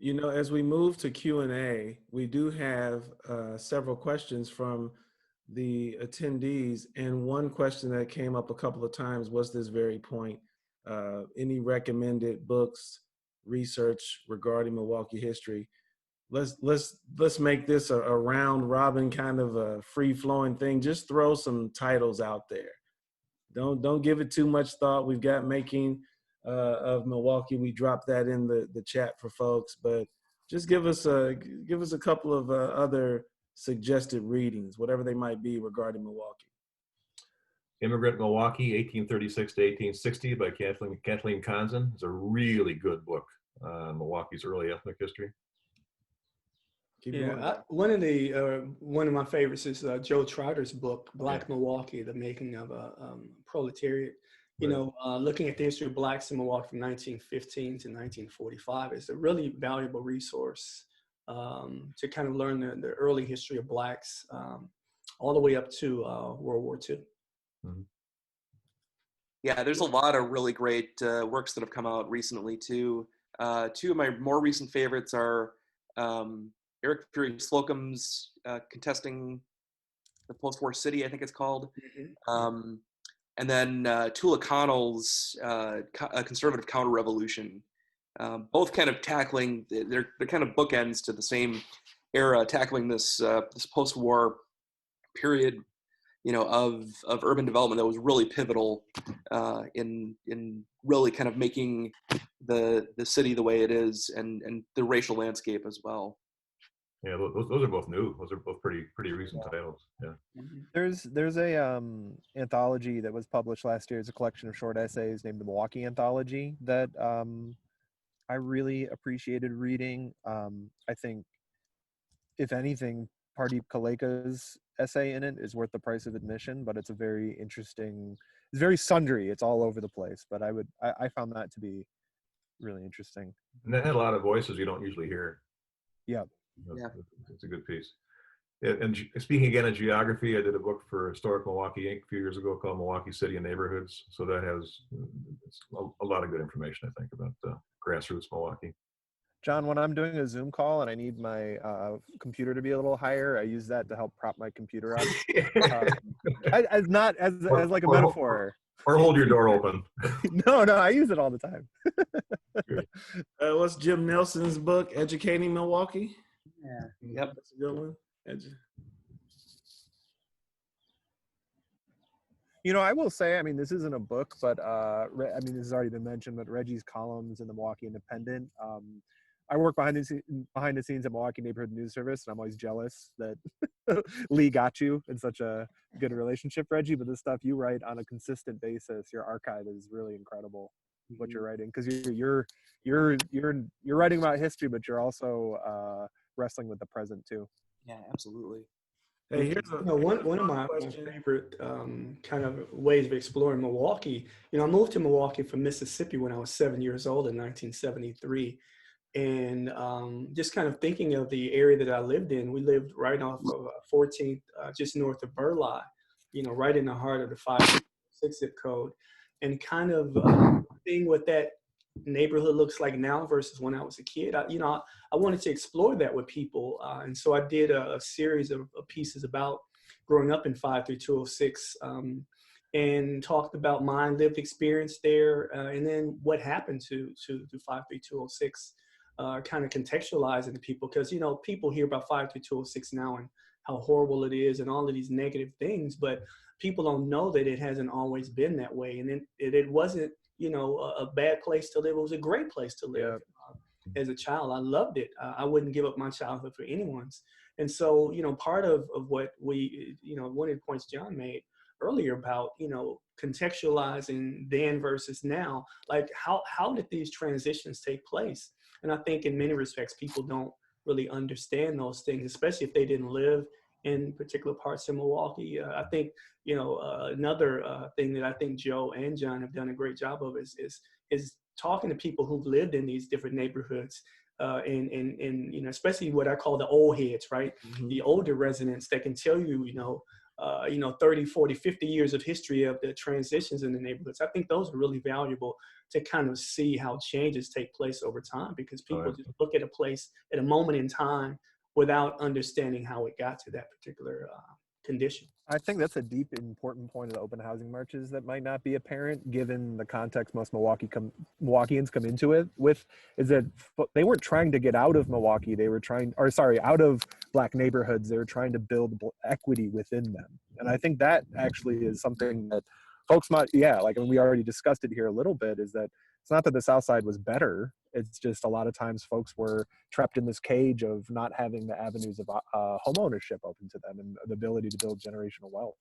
You know, as we move to Q&A, we do have several questions from the attendees. And one question that came up a couple of times was this very point. Any recommended books, research regarding Milwaukee history? Let's make this a round robin kind of a free flowing thing. Just throw some titles out there. Don't give it too much thought. We've got Making of Milwaukee. We dropped that in the chat for folks, but just give us a couple of other suggested readings, whatever they might be regarding Milwaukee. Immigrant Milwaukee, 1836 to 1860 by Kathleen Conzen is a really good book on Milwaukee's early ethnic history. One of my favorites is Joe Trotter's book, Black Milwaukee: The Making of a Proletariat. You know, looking at the history of blacks in Milwaukee from 1915 to 1945 is a really valuable resource to kind of learn the early history of blacks all the way up to World War II. Mm-hmm. Yeah, there's a lot of really great works that have come out recently too. Two of my more recent favorites are Eric Fury Slocum's Contesting the Post-War City, I think it's called. Mm-hmm. And then Tula Connell's Conservative Counter-Revolution. Both kind of tackling, they're kind of bookends to the same era, tackling this post-war period, you know, of urban development that was really pivotal in really kind of making the city the way it is, and the racial landscape as well. Yeah, those are both new. Those are both pretty recent titles. Yeah. There's a anthology that was published last year. It's a collection of short essays named the Milwaukee Anthology that I really appreciated reading. I think, if anything, Pardeep Kaleka's essay in it is worth the price of admission, but it's a very interesting, it's very sundry. It's all over the place, but I found that to be really interesting. And that had a lot of voices you don't usually hear. Yeah. It's a good piece. And speaking again of geography, I did a book for Historic Milwaukee Inc. a few years ago called Milwaukee City and Neighborhoods. So that has a lot of good information, I think, about grassroots Milwaukee. John, when I'm doing a Zoom call and I need my computer to be a little higher, I use that to help prop my computer up. as like a metaphor. Or hold your door open. No, I use it all the time. What's Jim Nelson's book, Educating Milwaukee? Yeah. Yep. That's a good one. You know, I will say, I mean, this isn't a book, but I mean, this has already been mentioned, but Reggie's columns in the Milwaukee Independent. I work behind the scenes at Milwaukee Neighborhood News Service, and I'm always jealous that Lee got you in such a good relationship, Reggie. But the stuff you write on a consistent basis, your archive is really incredible. What you're writing, because you're writing about history, but you're also wrestling with the present too. Yeah, absolutely. Hey, here's one of my favorite kind of ways of exploring Milwaukee. You know, I moved to Milwaukee from Mississippi when I was 7 years old in 1973. And just kind of thinking of the area that I lived in, we lived right off of 14th, just north of Burleigh, you know, right in the heart of the 506 zip code. And kind of seeing what that neighborhood looks like now versus when I was a kid. I wanted to explore that with people. And so I did a series of pieces about growing up in 53206 and talked about my lived experience there. And then what happened to 53206, kind of contextualizing to people. Because, you know, people hear about 53206 now and how horrible it is and all of these negative things, but people don't know that it hasn't always been that way. And it wasn't, you know, a bad place to live. It was a great place to live. As a child, I loved it. I wouldn't give up my childhood for anyone's. And so, you know, part of what we, you know, one of the points John made earlier about, you know, contextualizing then versus now, like how did these transitions take place? And I think in many respects, people don't really understand those things, especially if they didn't live in particular parts of Milwaukee. I think, you know, another thing that I think Joe and John have done a great job of is talking to people who've lived in these different neighborhoods, and you know, especially what I call the old heads, right? Mm-hmm. The older residents that can tell you, you know, 30, 40, 50 years of history of the transitions in the neighborhoods. I think those are really valuable to kind of see how changes take place over time, because people Right. just look at a place at a moment in time without understanding how it got to that particular condition. I think that's a deep, important point of the open housing marches that might not be apparent given the context most Milwaukeeans come into it with, is that they weren't trying to get out of Milwaukee. They were out of Black neighborhoods. They were trying to build equity within them. And I think that actually is something that folks might, like, and we already discussed it here a little bit, is that it's not that the South Side was better. It's just a lot of times folks were trapped in this cage of not having the avenues of home ownership open to them and the ability to build generational wealth.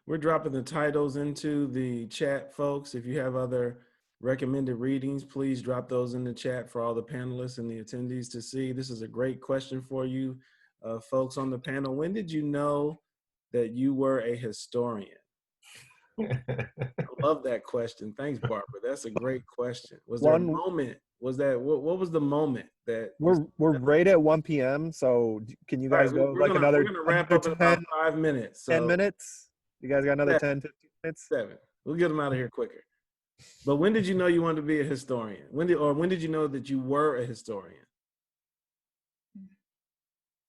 We're dropping the titles into the chat, folks. If you have other recommended readings, please drop those in the chat for all the panelists and the attendees to see. This is a great question for you, folks on the panel. When did you know that you were a historian? I love that question. Thanks, Barbara. That's a great question. Was there a moment? Was that what was the moment that we're right at 1 p.m. So can you guys go like we're gonna wrap up in about 5 minutes. So 10 minutes? You guys got another 10, 15 minutes? 7. We'll get them out of here quicker. But when did you know you wanted to be a historian? When did you know that you were a historian?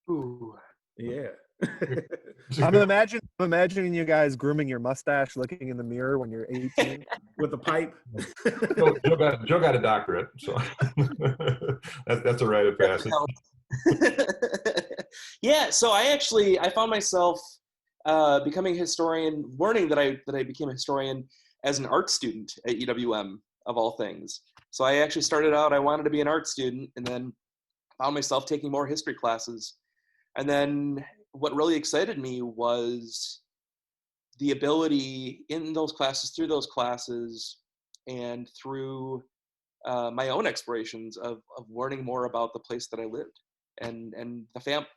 Ooh. Yeah. I'm imagining you guys grooming your mustache, looking in the mirror when you're 18 with a pipe. Joe got a doctorate, so that's a rite of passage. Yeah, so I found myself becoming a historian, learning that I became a historian as an art student at UWM, of all things. So I actually started out, I wanted to be an art student, and then found myself taking more history classes. And then what really excited me was the ability in those classes, through those classes, and through my own explorations of learning more about the place that I lived, and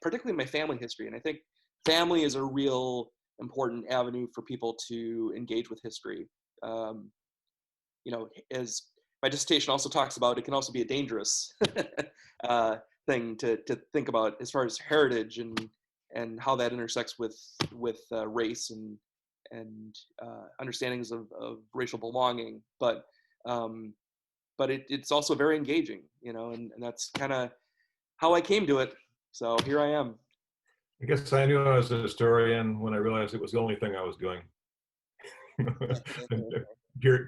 particularly my family history. And I think family is a real important avenue for people to engage with history. As my dissertation also talks about, it can also be a dangerous thing to think about as far as heritage and how that intersects with race and understandings of racial belonging. But it's also very engaging, and that's kind of how I came to it. So here I am. I guess I knew I was a historian when I realized it was the only thing I was doing.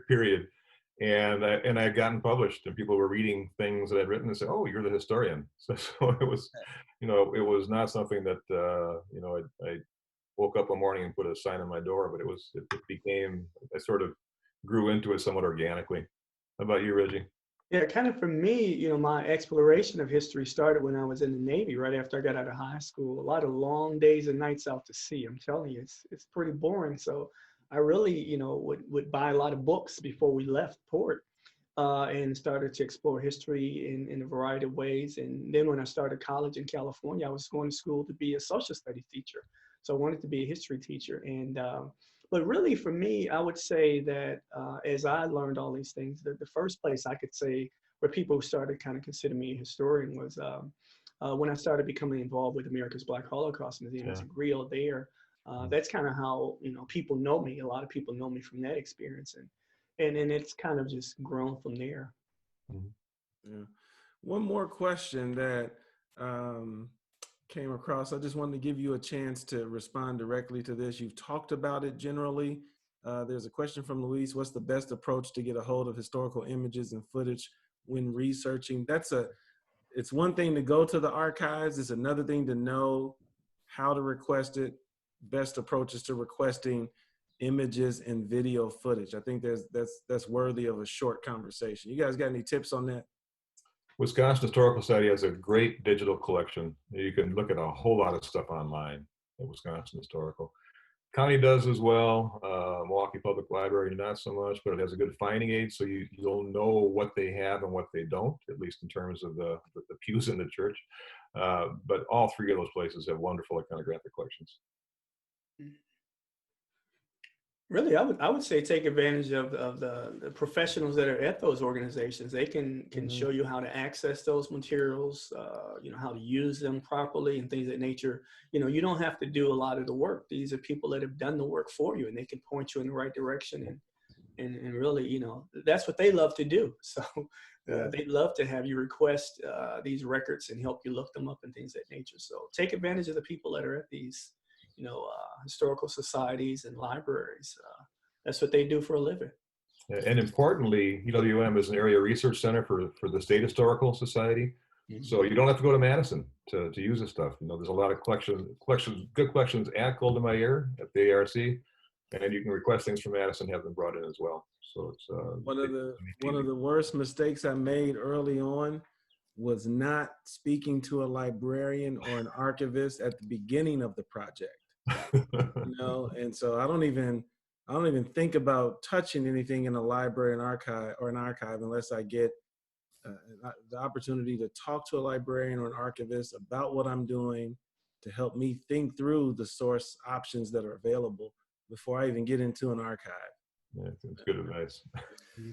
Period. And I had gotten published, and people were reading things that I'd written and said, "Oh, you're the historian." So it was, it was not something that I woke up one morning and put a sign on my door, but it became, I sort of grew into it somewhat organically. How about you, Reggie? Yeah, kind of for me, my exploration of history started when I was in the Navy, right after I got out of high school. A lot of long days and nights out to sea. I'm telling you, it's pretty boring. So I really, would buy a lot of books before we left port, and started to explore history in a variety of ways. And then when I started college in California, I was going to school to be a social studies teacher. So I wanted to be a history teacher. And but really, for me, I would say that as I learned all these things, the first place I could say where people started kind of consider me a historian was when I started becoming involved with America's Black Holocaust Museum as a griot there. That's kind of how people know me. A lot of people know me from that experience, and then it's kind of just grown from there. Yeah. One more question that came across. I just wanted to give you a chance to respond directly to this. You've talked about it generally. There's a question from Luis. What's the best approach to get a hold of historical images and footage when researching? It's one thing to go to the archives. It's another thing to know how to request it. Best approaches to requesting images and video footage. I think that's worthy of a short conversation. You guys got any tips on that? Wisconsin Historical Society has a great digital collection. You can look at a whole lot of stuff online at Wisconsin Historical. County does as well. Milwaukee Public Library, not so much, but it has a good finding aid, so you'll know what they have and what they don't, at least in terms of the pews in the church. But all three of those places have wonderful iconographic collections. Really, I would say take advantage of the professionals that are at those organizations. They can Mhm. show you how to access those materials, how to use them properly and things of that nature. You don't have to do a lot of the work. These are people that have done the work for you, and they can point you in the right direction. And really, that's what they love to do. So Yeah. they'd love to have you request these records and help you look them up and things of that nature. So take advantage of the people that are at these historical societies and libraries. That's what they do for a living. And importantly, UWM is an area research center for the State Historical Society. So you don't have to go to Madison to use this stuff. There's a lot of good collections at Golda Meir at the ARC, and you can request things from Madison, have them brought in as well. So it's One of the worst mistakes I made early on was not speaking to a librarian or an archivist at the beginning of the project. And so I don't even think about touching anything in a library and archive unless I get the opportunity to talk to a librarian or an archivist about what I'm doing to help me think through the source options that are available before I even get into an archive. Yeah, it's good advice.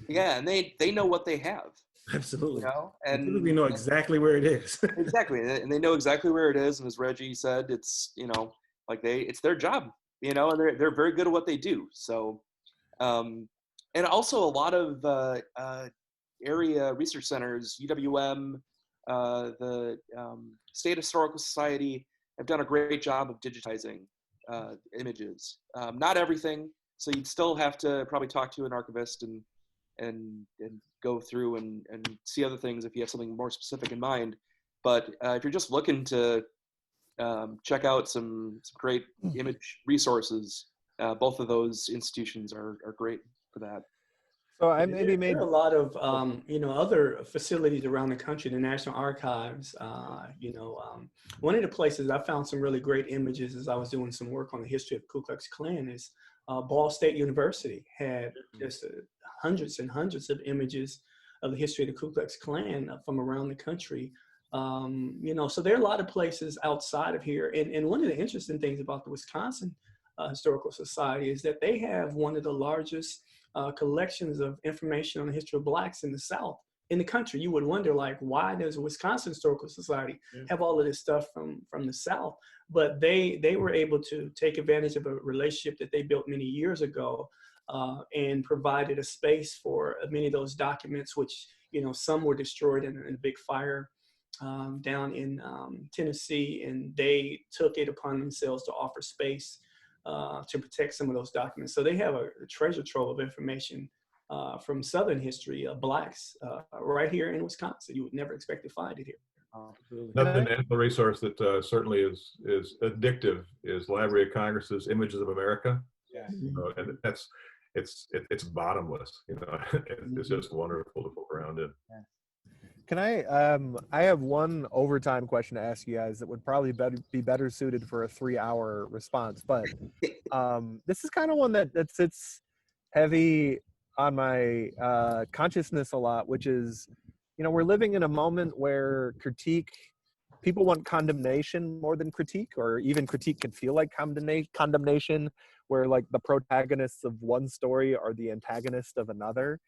Yeah, and they know what they have, Absolutely. and And typically know exactly where it is. exactly, and they know exactly where it is. And as Reggie said, it's it's their job, and they're very good at what they do. So, and also a lot of area research centers, UWM, the State Historical Society, have done a great job of digitizing images. Not everything, so you'd still have to probably talk to an archivist and go through and see other things if you have something more specific in mind. But if you're just looking to check out some great image resources, both of those institutions are great for that. So I There maybe made are a lot of other facilities around the country, the National Archives. One of the places I found some really great images as I was doing some work on the history of Ku Klux Klan is Ball State University had just hundreds and hundreds of images of the history of the Ku Klux Klan from around the country. So there are a lot of places outside of here. And one of the interesting things about the Wisconsin Historical Society is that they have one of the largest collections of information on the history of Blacks in the South in the country. You would wonder, like, why does the Wisconsin Historical Society have all of this stuff from the South? But they were able to take advantage of a relationship that they built many years ago and provided a space for many of those documents, which, some were destroyed in a big fire down in Tennessee, and they took it upon themselves to offer space to protect some of those documents. So they have a treasure trove of information from Southern history of Blacks right here in Wisconsin. You would never expect to find it here. Another national resource that certainly is addictive is Library of Congress's Images of America. Yeah. And it's bottomless. It's just wonderful to poke around in. Can I have one overtime question to ask you guys that would probably be better suited for a 3-hour response, but this is kind of one that sits heavy on my consciousness a lot, which is, we're living in a moment where people want condemnation more than critique, or even critique can feel like condemnation, where like the protagonists of one story are the antagonist of another.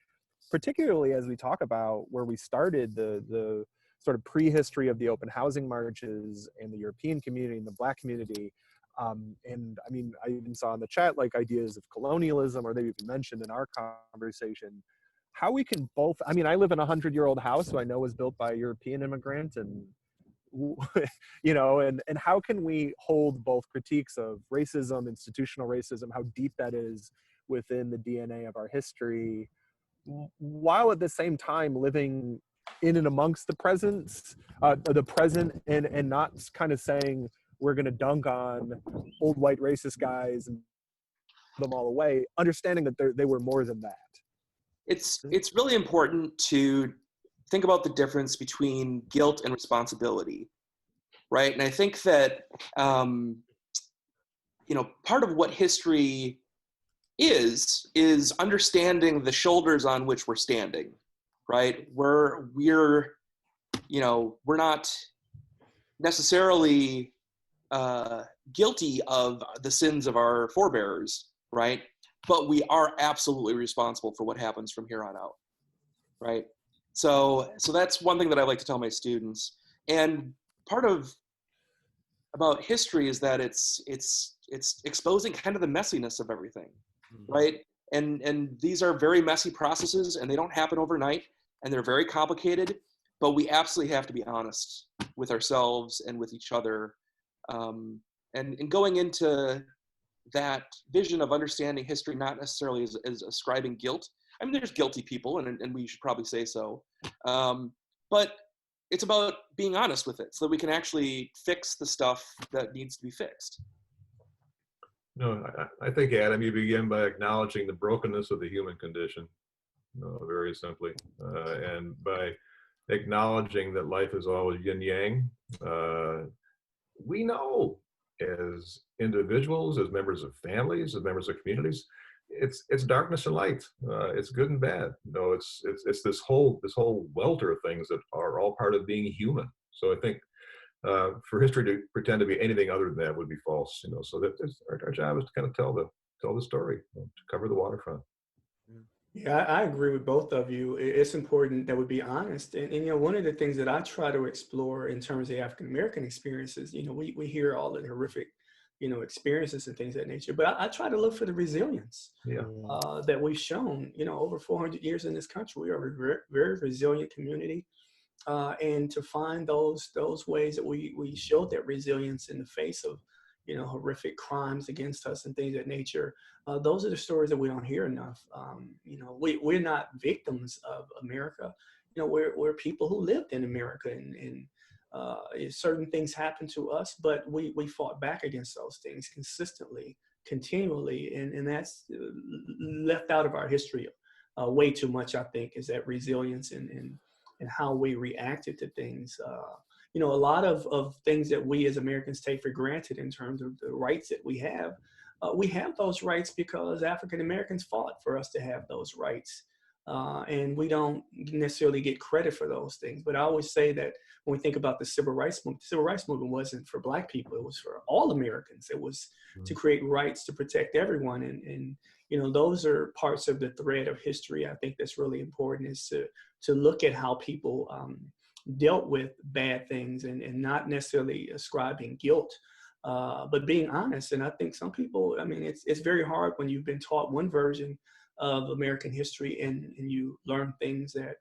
Particularly as we talk about where we started, the sort of prehistory of the open housing marches and the European community and the Black community. And I mean, I even saw in the chat, like, ideas of colonialism, or they even mentioned in our conversation, how we can both, I mean, I live in a 100-year-old house, so I know was built by a European immigrant, and, and how can we hold both critiques of racism, institutional racism, how deep that is within the DNA of our history, while at the same time living in and amongst the present and not kind of saying we're going to dunk on old white racist guys and them all away, understanding that they were more than that. It's really important to think about the difference between guilt and responsibility, right? And I think that part of what history is understanding the shoulders on which we're standing, right? We're not necessarily guilty of the sins of our forebears, right? but we are absolutely responsible for what happens from here on out, right? So that's one thing that I like to tell my students. And part of about history is that it's exposing kind of the messiness of everything, right? And these are very messy processes, and they don't happen overnight, and they're very complicated. But we absolutely have to be honest with ourselves and with each other, and going into that vision of understanding history, not necessarily as ascribing guilt. I mean, there's guilty people, and we should probably say so. But it's about being honest with it so that we can actually fix the stuff that needs to be fixed. No, I think, Adam, you begin by acknowledging the brokenness of the human condition, very simply, and by acknowledging that life is always yin yang. We know as individuals, as members of families, as members of communities, it's darkness and light. It's good and bad. It's this whole welter of things that are all part of being human. So I think for history to pretend to be anything other than that would be false. So that our job is to kind of tell the story, to cover the waterfront. Yeah, I agree with both of you. It's important that we be honest. And one of the things that I try to explore in terms of African American experiences, we hear all the horrific, experiences and things of that nature. But I try to look for the resilience that we've shown, over 400 years in this country. We are a very, very resilient community. And to find those ways that we showed that resilience in the face of, horrific crimes against us and things of that nature. Those are the stories that we don't hear enough. We're not victims of America. We're people who lived in America, and certain things happened to us, but we fought back against those things consistently, continually, and that's left out of our history way too much. I think is that resilience and how we reacted to things. A lot of things that we as Americans take for granted in terms of the rights that we have those rights because African Americans fought for us to have those rights. And we don't necessarily get credit for those things. But I always say that when we think about the civil rights movement wasn't for Black people. It was for all Americans. It was to create rights to protect everyone. And those are parts of the thread of history. I think that's really important, is to look at how people dealt with bad things and not necessarily ascribing guilt, but being honest. And I think some people, it's very hard when you've been taught one version of American history and you learn things that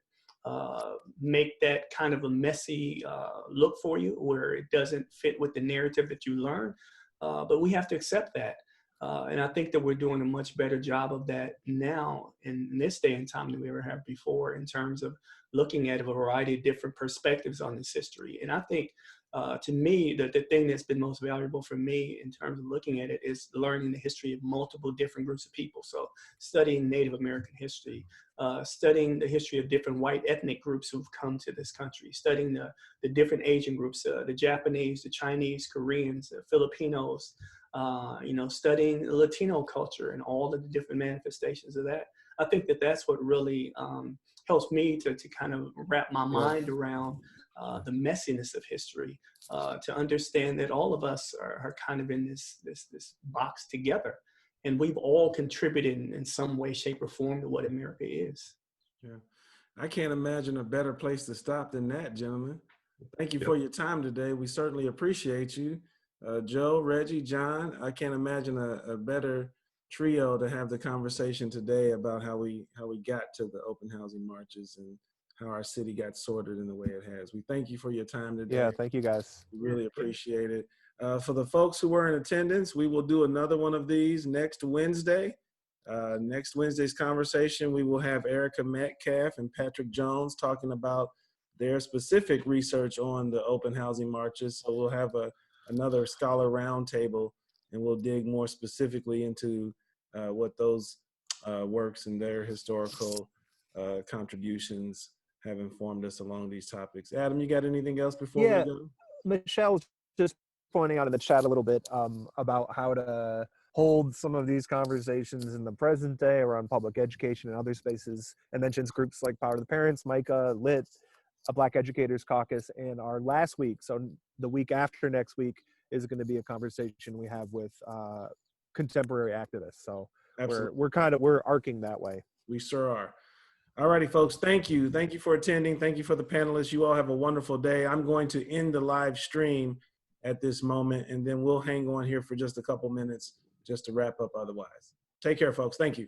make that kind of a messy look for you, where it doesn't fit with the narrative that you learn. But we have to accept that. And I think that we're doing a much better job of that now in this day and time than we ever have before, in terms of looking at a variety of different perspectives on this history. And I think, to me, the thing that's been most valuable for me in terms of looking at it is learning the history of multiple different groups of people. So studying Native American history, studying the history of different white ethnic groups who've come to this country, studying the different Asian groups, the Japanese, the Chinese, Koreans, the Filipinos, studying Latino culture and all of the different manifestations of that. I think that that's what really helps me to kind of wrap my mind around the messiness of history, to understand that all of us are kind of in this box together, and we've all contributed in some way, shape, or form to what America is. Yeah, I can't imagine a better place to stop than that, gentlemen. Thank you for your time today. We certainly appreciate you. Joe, Reggie, John, I can't imagine a better trio to have the conversation today about how we got to the open housing marches and how our city got sorted in the way it has. We thank you for your time today. Yeah, thank you guys. We really appreciate it. For the folks who were in attendance, we will do another one of these next Wednesday. Next Wednesday's conversation, we will have Erica Metcalf and Patrick Jones talking about their specific research on the open housing marches. So we'll have another scholar roundtable, and we'll dig more specifically into what those works and their historical contributions have informed us along these topics. Adam, you got anything else before we go? Michelle was just pointing out in the chat a little bit about how to hold some of these conversations in the present day around public education and other spaces, and mentions groups like Power to the Parents, MICA, LIT, a Black Educators Caucus, and our last week, so the week after next week, is going to be a conversation we have with contemporary activists. So Absolutely. We're arcing that way. We sure are. All righty, folks. Thank you. Thank you for attending. Thank you for the panelists. You all have a wonderful day. I'm going to end the live stream at this moment, and then we'll hang on here for just a couple minutes just to wrap up otherwise. Take care, folks. Thank you.